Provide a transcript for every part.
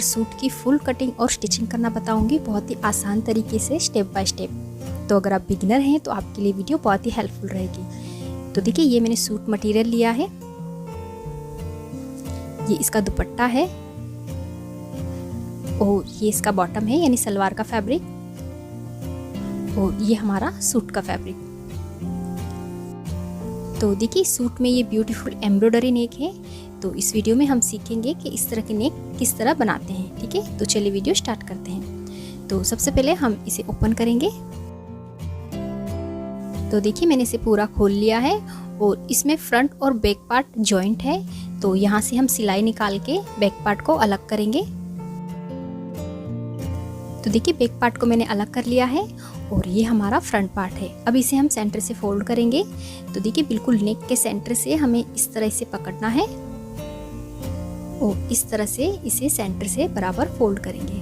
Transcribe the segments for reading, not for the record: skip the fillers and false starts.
Suit की full cutting और stitching करना बताऊंगी बहुत ही आसान तरीके से, स्टेप बाय स्टेप। तो अगर आप बिगिनर हैं तो आपके लिए वीडियो बहुत ही हेल्पफुल रहेगी। तो देखिए, ये मैंने सूट मटेरियल लिया है, ये इसका दुपट्टा है और ये इसका बॉटम है यानी सलवार का फैब्रिक, और ये हमारा सूट का फैब्रिक। तो देखिए, सूट में ये ब्यूटीफुल एम्ब्रॉयडरी नेक है। तो इस वीडियो में हम सीखेंगे कि इस तरह के नेक किस तरह बनाते हैं। ठीक है, तो चलिए वीडियो स्टार्ट करते हैं। तो सबसे पहले हम इसे ओपन करेंगे। तो देखिए, मैंने इसे पूरा खोल लिया है और इसमें फ्रंट और बैक पार्ट जॉइंट है। तो यहाँ से हम सिलाई निकाल के बैक पार्ट को अलग करेंगे। तो देखिए, बैक पार्ट को मैंने अलग कर लिया है और ये हमारा फ्रंट पार्ट है। अब इसे हम सेंटर से फोल्ड करेंगे। तो देखिए, बिल्कुल नेक के सेंटर से हमें इस तरह से पकड़ना है और इस तरह से इसे सेंटर से बराबर फोल्ड करेंगे।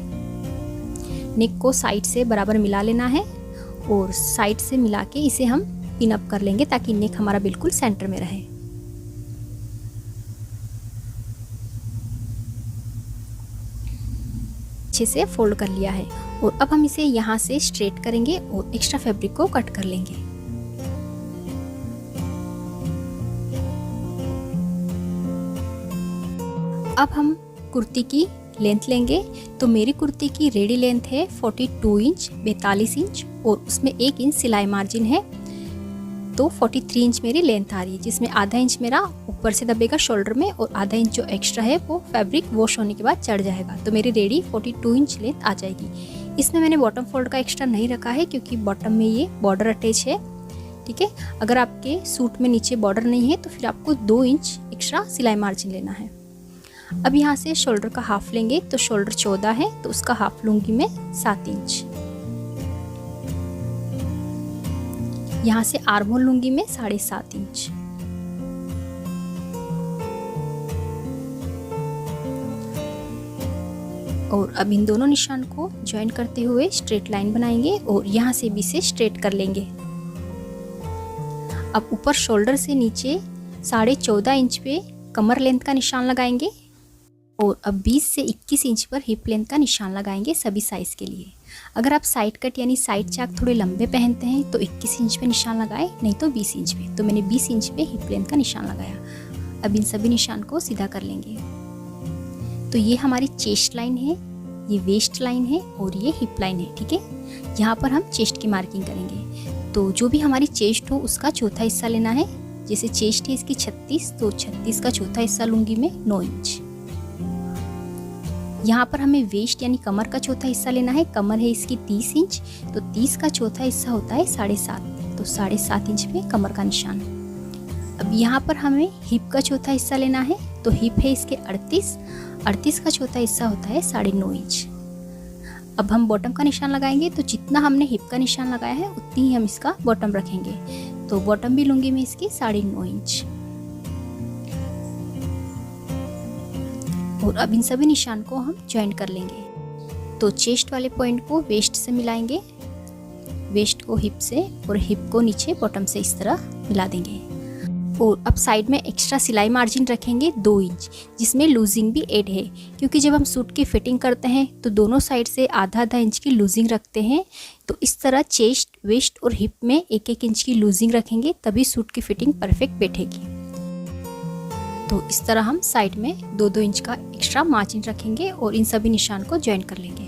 नेक को साइड से बराबर मिला लेना है और साइड से मिला के इसे हम पिन अप कर लेंगे ताकि नेक हमारा बिल्कुल सेंटर में रहे। अच्छे से फोल्ड कर लिया है और अब हम इसे यहाँ से स्ट्रेट करेंगे और एक्स्ट्रा फैब्रिक को कट कर लेंगे। अब हम कुर्ती की लेंथ लेंगे। तो मेरी कुर्ती की रेडी लेंथ है 42 इंच 42 इंच और उसमें 1 इंच सिलाई मार्जिन है। तो 43 इंच मेरी लेंथ आ रही है, जिसमें आधा इंच मेरा ऊपर से दबेगा शोल्डर में और आधा इंच जो एक्स्ट्रा है वो फैब्रिक वॉश होने के बाद चढ़ जाएगा। तो मेरी रेडी 42 इंच लेंथ आ जाएगी। इसमें मैंने बॉटम फोल्ड का एक्स्ट्रा नहीं रखा है क्योंकि बॉटम में ये बॉर्डर अटैच है। ठीक है, अगर आपके सूट में नीचे बॉर्डर नहीं है तो फिर आपको 2 इंच एक्स्ट्रा सिलाई मार्जिन लेना है। अब यहाँ से शोल्डर का हाफ लेंगे। तो शोल्डर 14 है तो उसका हाफ लूंगी मैं 7 इंच। यहाँ से आर्म होल लूंगी मैं 7.5 इंच। और अब इन दोनों निशान को ज्वाइन करते हुए स्ट्रेट लाइन बनाएंगे और यहाँ से भी से स्ट्रेट कर लेंगे। अब ऊपर शोल्डर से नीचे 14.5 इंच पे कमर लेंथ का निशान लगाएंगे और अब 20 से 21 इंच पर हिप लेंथ का निशान लगाएंगे सभी साइज के लिए। अगर आप साइड कट यानी साइड चाक थोड़े लंबे पहनते हैं तो 21 इंच पे निशान लगाए, नहीं तो 20 इंच पे। तो मैंने 20 इंच पे हिप लेंथ का निशान लगाया। अब इन सभी निशान को सीधा कर लेंगे। तो ये हमारी चेस्ट लाइन है, ये वेस्ट लाइन है और ये हिप लाइन है। ठीक है, यहाँ पर हम चेस्ट की मार्किंग करेंगे। तो जो भी हमारी चेस्ट हो उसका चौथा हिस्सा लेना है। जैसे चेस्ट है इसकी 36, तो 36 का चौथा हिस्सा लूंगी मैं 9 इंच। यहाँ पर हमें वेस्ट यानी कमर का चौथा हिस्सा लेना है। कमर है इसकी 30 इंच, तो 30 का चौथा हिस्सा होता है 7.5, तो 7.5 इंच पे कमर का निशान। अब यहाँ पर हमें हिप का चौथा हिस्सा लेना है। तो हिप है इसके 38 का चौथा हिस्सा होता है 9.5 इंच। अब हम बॉटम का निशान लगाएंगे। तो जितना हमने हिप का निशान लगाया है उतनी ही हम इसका बॉटम रखेंगे। तो बॉटम भी लूंगी मैं इसकी 9.5 इंच। और अब इन सभी निशान को हम ज्वाइन कर लेंगे। तो चेस्ट वाले पॉइंट को वेस्ट से मिलाएंगे, वेस्ट को हिप से और हिप को नीचे बॉटम से इस तरह मिला देंगे। और अब साइड में एक्स्ट्रा सिलाई मार्जिन रखेंगे 2 इंच, जिसमें लूजिंग भी ऐड है क्योंकि जब हम सूट की फिटिंग करते हैं तो दोनों साइड से आधा इंच की लूजिंग रखते हैं। तो इस तरह चेस्ट, वेस्ट और हिप में 1-1 इंच की लूजिंग रखेंगे, तभी सूट की फिटिंग परफेक्ट बैठेगी। तो इस तरह हम साइड में 2-2 इंच का एक्स्ट्रा मार्जिन रखेंगे और इन सभी निशान को ज्वाइन कर लेंगे।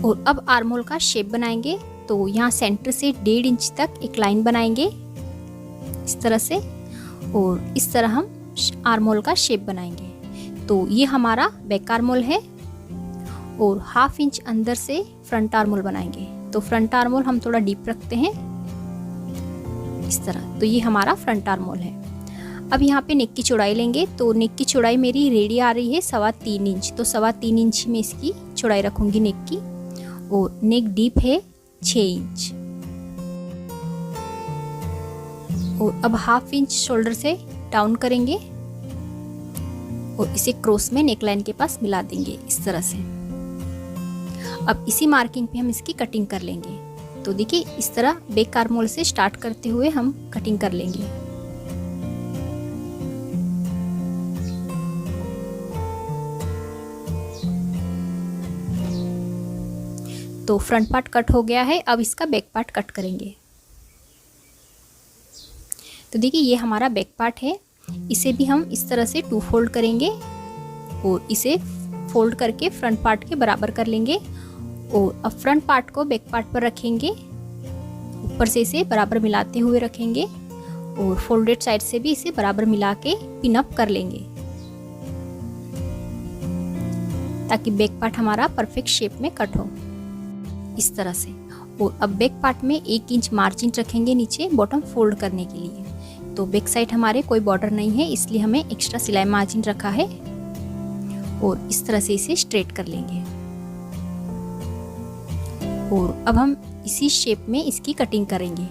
और अब आर्म होल का शेप बनाएंगे। तो यहाँ सेंटर से 1.5 इंच तक एक लाइन बनाएंगे इस तरह से, और इस तरह हम आर्म होल का शेप बनाएंगे। तो ये हमारा बैक आर्म होल है और 1/2 इंच अंदर से फ्रंट आर्म होल बनाएंगे। तो फ्रंट आर्म होल हम थोड़ा डीप रखते हैं इस तरह। तो ये हमारा फ्रंट आर्म होल है। अब यहाँ पे नेक की चौड़ाई लेंगे। तो नेक की चौड़ाई मेरी रेडी आ रही है 3.25 इंच। तो 3.25 इंच में इसकी चौड़ाई रखूंगी नेक की। और नेक डीप है 6 इंच। और अब 1/2 इंच शोल्डर से डाउन करेंगे और इसे क्रॉस में नेकलाइन के पास मिला देंगे इस तरह से। अब इसी मार्किंग पे हम इसकी कटिंग कर लेंगे। तो देखिए, इस तरह बैक आर्म होल से स्टार्ट करते हुए हम कटिंग कर लेंगे। तो फ्रंट पार्ट कट हो गया है, अब इसका बैक पार्ट कट करेंगे। तो देखिए ये हमारा बैक पार्ट है, इसे भी हम इस तरह से 2 फोल्ड करेंगे और इसे फोल्ड करके फ्रंट पार्ट के बराबर कर लेंगे। और अब फ्रंट पार्ट को बैक पार्ट पर रखेंगे, ऊपर से इसे बराबर मिलाते हुए रखेंगे और फोल्डेड साइड से भी इसे बराबर मिला के पिन अप कर लेंगे ताकि बैक पार्ट हमारा परफेक्ट शेप में कट हो, इस तरह से। और अब बैक पार्ट में 1 इंच मार्जिन रखेंगे नीचे बॉटम फोल्ड करने के लिए। तो बैक साइड हमारे कोई बॉर्डर नहीं है, इसलिए हमें एक्स्ट्रा सिलाई मार्जिन रखा है और इस तरह से इसे स्ट्रेट कर लेंगे। और अब हम इसी शेप में इसकी कटिंग करेंगे।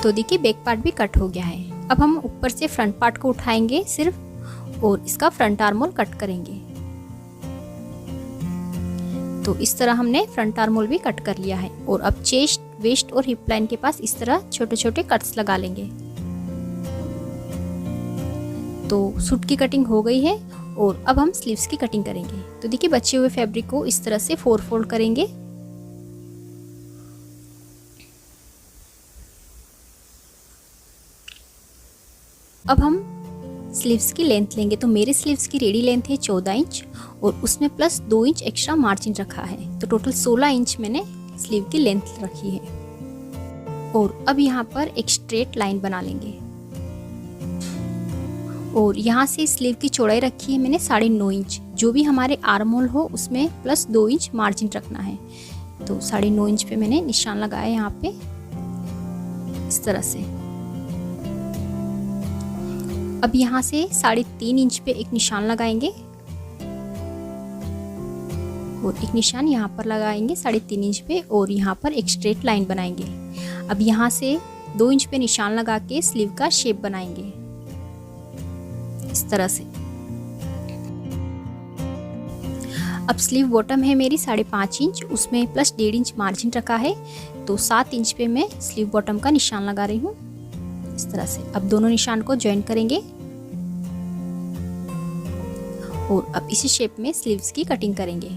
तो देखिए बैक पार्ट भी कट हो गया है। अब हम ऊपर से फ्रंट पार्ट को उठाएंगे सिर्फ और इसका फ्रंट आर्म होल कट करेंगे। तो इस तरह हमने फ्रंट आर्म होल भी कट कर लिया है। और अब चेस्ट, वेस्ट और हिप लाइन के पास इस तरह छोटे छोटे कट्स लगा लेंगे। तो सूट की कटिंग हो गई है और अब हम स्लीव्स की कटिंग करेंगे। तो देखिए बचे हुए फैब्रिक को इस तरह से 4 फोल्ड करेंगे। अब हम स्लीव्स की लेंथ लेंगे। तो मेरे स्लीव्स की रेडी लेंथ है 14 इंच और उसमें प्लस 2 इंच एक्स्ट्रा मार्जिन रखा है। तो टोटल 16 इंच मैंने स्लीव की लेंथ रखी है। और अब यहाँ पर एक स्ट्रेट लाइन बना लेंगे और यहाँ से स्लीव की चौड़ाई रखी है मैंने 9.5 इंच। जो भी हमारे आर्म होल हो उसमें प्लस 2 इंच मार्जिन रखना है। तो 9.5 इंच पे मैंने निशान लगाया यहाँ पे इस तरह से। अब यहाँ से 3.5 इंच पे एक निशान लगाएंगे और एक निशान यहाँ पर लगाएंगे 3.5 इंच पे और यहाँ पर एक स्ट्रेट लाइन बनाएंगे। अब यहाँ से 2 इंच पे निशान लगा के स्लीव का शेप बनाएंगे इस तरह से। अब स्लीव बॉटम है मेरी 5.5 इंच, उसमें प्लस 1.5 इंच मार्जिन रखा है। तो 7 इंच पे मैं स्लीव बॉटम का निशान लगा रही हूँ इस तरह से। अब दोनों निशान को ज्वाइन करेंगे और अब इसी शेप में स्लीव्स की कटिंग करेंगे।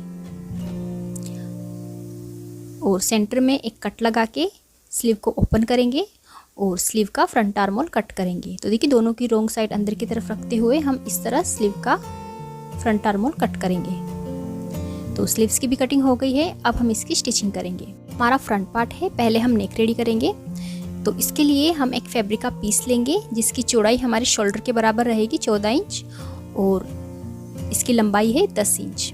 और सेंटर में एक कट लगा के स्लीव को ओपन करेंगे और स्लीव का फ्रंट आर्म होल कट करेंगे। तो देखिए दोनों की रोंग साइड अंदर की तरफ रखते हुए हम इस तरह स्लीव का फ्रंट आर्म होल कट करेंगे। तो स्लीव्स की भी कटिंग हो गई है। अब हम इसकी स्टिचिंग करेंगे। हमारा फ्रंट पार्ट है, पहले हम नेक रेडी करेंगे। तो इसके लिए हम एक फैब्रिक का पीस लेंगे जिसकी चौड़ाई हमारे शोल्डर के बराबर रहेगी 14 इंच और इसकी लंबाई है 10 इंच।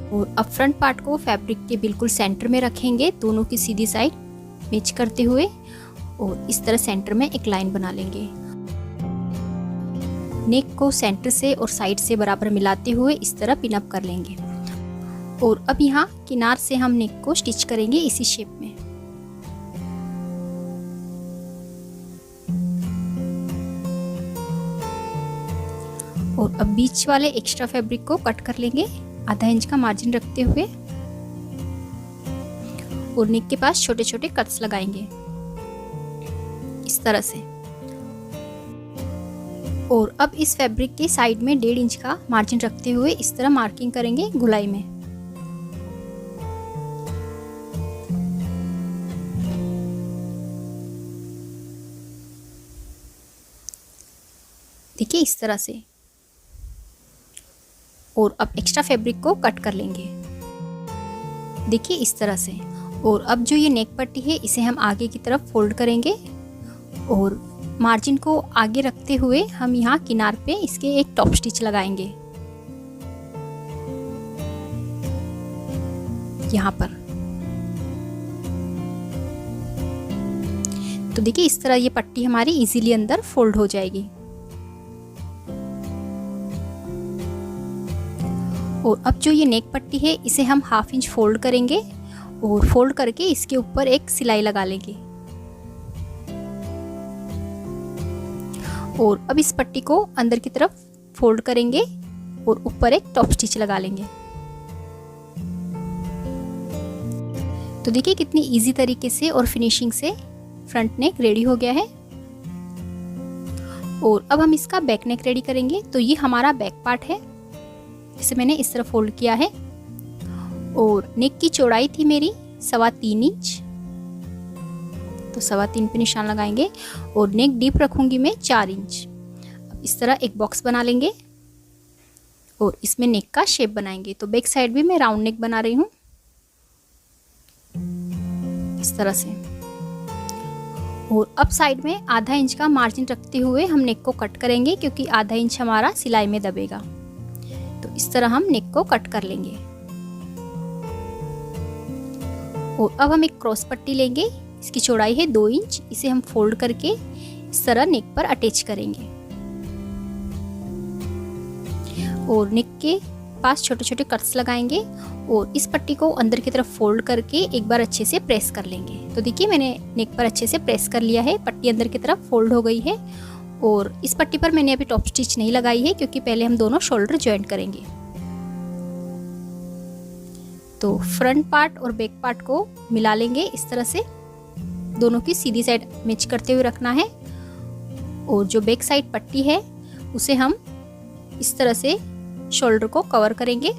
और अब फ्रंट पार्ट को फैब्रिक के बिल्कुल सेंटर में रखेंगे, दोनों की सीधी साइड मैच करते हुए और इस तरह सेंटर में एक लाइन बना लेंगे। नेक को सेंटर से और साइड से बराबर मिलाते हुए इस तरह पिन अप कर लेंगे। और अब यहाँ किनार से हम नेक को स्टिच करेंगे इसी शेप में। और अब बीच वाले एक्स्ट्रा फैब्रिक को कट कर लेंगे आधा इंच का मार्जिन रखते हुए और नेक के पास छोटे छोटे कट्स लगाएंगे इस तरह से। और अब इस फैब्रिक के साइड में 1.5 इंच का मार्जिन रखते हुए इस तरह मार्किंग करेंगे गोलाई में। देखिए इस तरह से। और अब एक्स्ट्रा फैब्रिक को कट कर लेंगे देखिए इस तरह से। और अब जो ये नेक पट्टी है इसे हम आगे की तरफ फोल्ड करेंगे और मार्जिन को आगे रखते हुए हम यहाँ किनार पे इसके एक टॉप स्टिच लगाएंगे यहाँ पर। तो देखिए इस तरह ये पट्टी हमारी इजीली अंदर फोल्ड हो जाएगी। और अब जो ये नेक पट्टी है इसे हम 1/2 इंच फोल्ड करेंगे और फोल्ड करके इसके ऊपर एक सिलाई लगा लेंगे। और अब इस पट्टी को अंदर की तरफ फोल्ड करेंगे और ऊपर एक टॉप स्टिच लगा लेंगे। तो देखिए कितनी इजी तरीके से और फिनिशिंग से फ्रंट नेक रेडी हो गया है। और अब हम इसका बैक नेक रेडी करेंगे। तो ये हमारा बैक पार्ट है इसे मैंने इस तरह फोल्ड किया है। और नेक की चौड़ाई थी मेरी 3.25 इंच, तो 3.25 पे निशान लगाएंगे। और नेक डीप रखूंगी मैं 4 इंच। अब इस तरह एक बॉक्स बना लेंगे और इसमें नेक का शेप बनाएंगे। तो बैक साइड भी मैं राउंड नेक बना रही हूँ इस तरह से। और अब साइड में आधा इंच का मार्जिन रखते हुए हम नेक को कट करेंगे, क्योंकि आधा इंच हमारा सिलाई में दबेगा। तो इस तरह हम नेक को कट कर लेंगे। और अब हम एक क्रॉस पट्टी लेंगे, इसकी चौड़ाई है 2 इंच। इसे हम फोल्ड करके इस तरह नेक पर अटैच करेंगे। और नेक के पास छोटे छोटे कट्स लगाएंगे और इस पट्टी को अंदर की तरफ फोल्ड करके एक बार अच्छे से प्रेस कर लेंगे। तो देखिए मैंने नेक पर अच्छे से प्रेस कर लिया है, पट्टी अंदर की तरफ फोल्ड हो गई है। और इस पट्टी पर मैंने अभी टॉप स्टिच नहीं लगाई है, क्योंकि पहले हम दोनों शोल्डर ज्वाइंट करेंगे। तो फ्रंट पार्ट और बैक पार्ट को मिला लेंगे इस तरह से, दोनों की सीधी साइड मैच करते हुए रखना है। और जो बैक साइड पट्टी है उसे हम इस तरह से शोल्डर को कवर करेंगे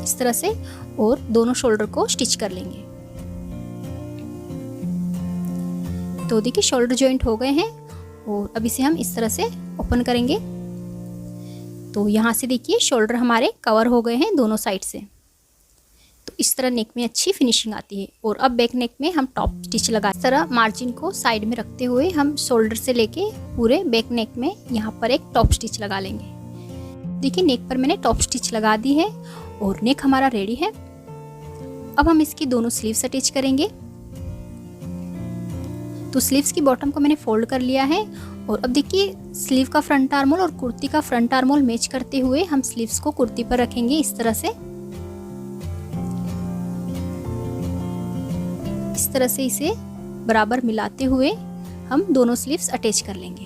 इस तरह से, और दोनों शोल्डर को स्टिच कर लेंगे। तो देखिए शोल्डर जॉइंट हो गए हैं। और अब इसे हम इस तरह से ओपन करेंगे। तो यहाँ से देखिए शोल्डर हमारे कवर हो गए हैं दोनों साइड से। तो इस तरह नेक में अच्छी फिनिशिंग आती है। और अब बैक नेक में हम टॉप स्टिच लगा, इस तरह मार्जिन को साइड में रखते हुए हम शोल्डर से लेके पूरे बैक नेक में यहाँ पर एक टॉप स्टिच लगा लेंगे। देखिए नेक पर मैंने टॉप स्टिच लगा दी है और नेक हमारा रेडी है। अब हम इसकी दोनों स्लीव्स अटैच करेंगे। तो स्लीव्स की बॉटम को मैंने फोल्ड कर लिया है। और अब देखिए स्लीव का फ्रंट आर्मोल और कुर्ती का फ्रंट आर्मोल मैच करते हुए हम स्लीव्स को कुर्ती पर रखेंगे इस तरह से। इस तरह से इसे बराबर मिलाते हुए हम दोनों स्लीव्स अटैच कर लेंगे।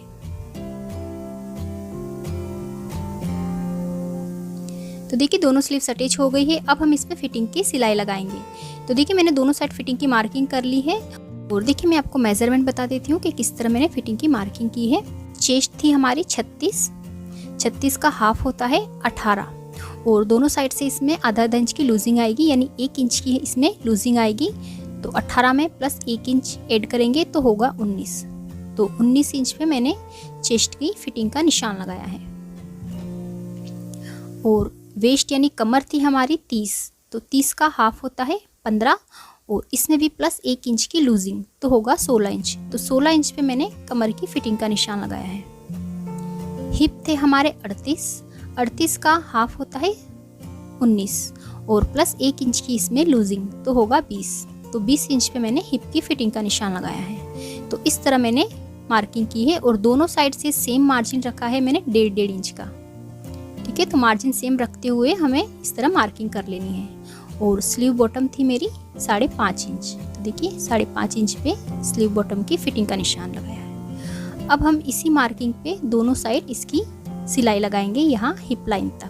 तो देखिए दोनों स्लीव्स अटैच हो गई है। अब हम इसमें फिटिंग की सिलाई लगाएंगे। तो देखिए मैंने दोनों साइड फिटिंग की मार्किंग कर ली है। और देखिए मैं आपको मेजरमेंट बता देती हूँ कि किस तरह मैंने फिटिंग की मार्किंग की है। चेस्ट थी हमारी 36 का हाफ होता है 18। और दोनों साइड से इसमें आधा इंच की लूजिंग आएगी, यानी 1 इंच की इसमें लूजिंग आएगी। तो 18 में प्लस 1 इंच ऐड करेंगे तो होगा 19। तो 19 इंच पे मैंने चेस्ट की फिटिंग का निशान लगाया है। और वेस्ट यानी कमर थी हमारी 30, तो 30 का हाफ होता है 15। और इसमें भी प्लस 1 इंच की लूजिंग तो होगा 16 इंच। तो 16 इंच पे मैंने कमर की फिटिंग का निशान लगाया है। हिप थे हमारे 38 का हाफ होता है 19। और प्लस 1 इंच की इसमें लूजिंग तो होगा 20। तो 20 इंच पे मैंने हिप की फिटिंग का निशान लगाया है। तो इस तरह मैंने मार्किंग की है। और दोनों साइड से सेम मार्जिन रखा है मैंने 1.5 इंच का। ठीक है, तो मार्जिन सेम रखते हुए हमें इस तरह मार्किंग कर लेनी है। और स्लीव बॉटम थी मेरी 5.5 इंच। तो देखिए 5.5 इंच पे स्लीव बॉटम की फिटिंग का निशान लगाया है। अब हम इसी मार्किंग पे दोनों साइड इसकी सिलाई लगाएंगे यहाँ हिप लाइन तक।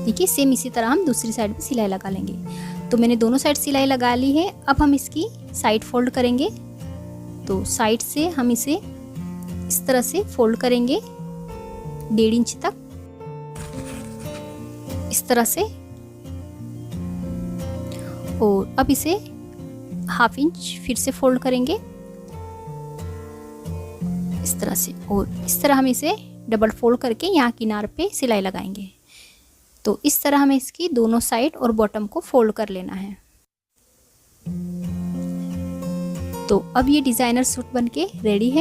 देखिए सेम इसी तरह हम दूसरी साइड पे सिलाई लगा लेंगे। तो मैंने दोनों साइड सिलाई लगा ली है। अब हम इसकी साइड फोल्ड करेंगे। तो साइड से हम इसे इस तरह से फोल्ड करेंगे 1.5 इंच तक इस तरह से। और अब इसे 1/2 इंच फिर से फोल्ड करेंगे इस तरह से। और इस तरह हम इसे डबल फोल्ड करके यहाँ किनार पे सिलाई लगाएंगे। तो इस तरह हमें इसकी दोनों साइड और बॉटम को फोल्ड कर लेना है। तो अब ये डिजाइनर सूट बनके रेडी है।